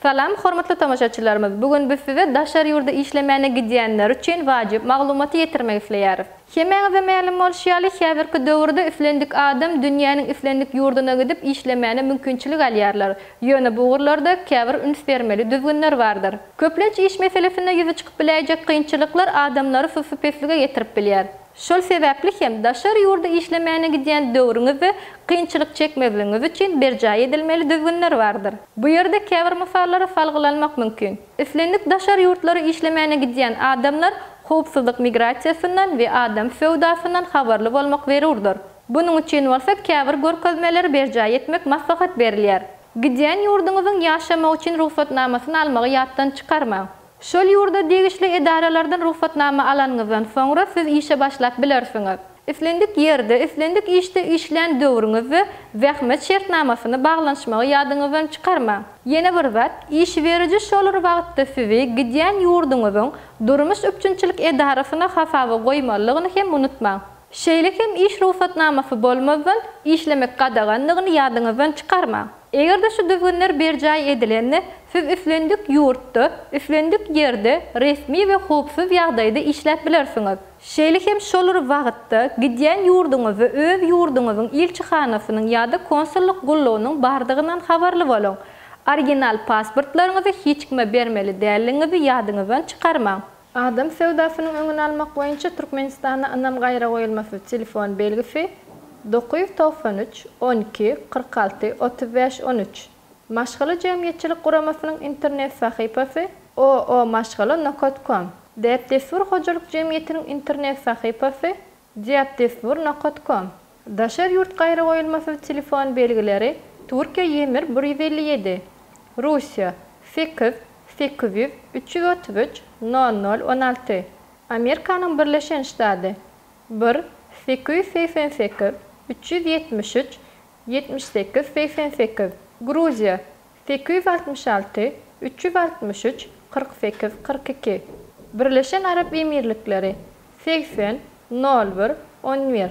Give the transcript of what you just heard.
Salam, hormatly tamaşaçylarymyz. Bugün biz size daşary ýurda işlemäne gidýänler üçin wajyp maglumaty ýetirmek isleýäris. Hemäňize mälim bolşýaly häzirki döwürde üflendik adam dünýäniň üflendik ýurduna gidip işlemäne mümkinçilik alýarlar. Ýöne bu gurlarda käbir üns bermeli düzgünler bardyr. Köplenç iş meselesinde ýüze çykyp biläjek kynçylyklar adamlary süsüpeslige ýetirip bilýär. Şol sebäpli hem daşary ýurda işlemäne gidýän döwrüňizde kynçylyk çekmezligiňiz üçin berjaý edilmeli düzgünler bardyr. Bu ýerde käbir misallara salgylanmak mümkin. Üflendik daşary ýurtlary işlemäne gidýän adamlar howpsuzlyk migrasiýasyndan we adam fewdasyndan habarly bolmak berurdur. Bunyň üçin bolsa käbir görkezmeleri berjaý etmek maslahat berilýär. Gidýän ýurduňyzyň ýaşamak üçin ruhsatnamasyny almagy ýatdan çykarmaň. Şol ýurda degişli edaralardan ruhsatnama alanyňyzdan soňra siz işe başlap bilersiňiz. Üflendik ýerde, üflendik işte işlän döwrüňizde wähmet şertnamasyny baglanşmagy ýadyňyzdan çykarmaň. Ýene bir zat, iş beriji şolar wagtda sizi gidýän ýurduňyzyň durmuş üçinçilik edarasyna hasaby goýmalygyny hem unutmaň. Şeýle hem iş ruhsatnamasy bolmazdan işlemek gadaganlygyny ýadyňyzdan çykarmaň. Eger de şu düzgünler berjaý edilende siz üflendik ýurtda, üflendik ýerde resmi we howpsuz ýagdaýda işläp bilersiňiz. Şeýle hem şolar wagtda gidýän ýurduňyzy öz ýurduňyzyň ilçihanasynyň ýa-da konsullyk gullawynyň bardygyndan habarly bolaň. Original pasportlaryňyzy hiç kime bermeli dälliňizi ýadyňyzdan çykarmaň. Adam sewdasynyň öňüni almak boýunça Türkmenistana anam gaýra goýulmasy telefon belgisi 993 12 46 35 13. Maşgaly jemgyýetçilik guramasynyň internet sahypasy oomaşgaly.com. Depdesur hojalyk jemgyýetiniň internet sahypasy depdesur.com. Daşary ýurt gaýra goýulmasy telefon belgileri Türkiýe 2157, Russiýa 8 800 333 0016, Amerikanyň Birleşen Ştaty 1 888 373 78 88, Gruziya 866 363 48 42, Birleşen Arap Emirlikleri 80 01 11.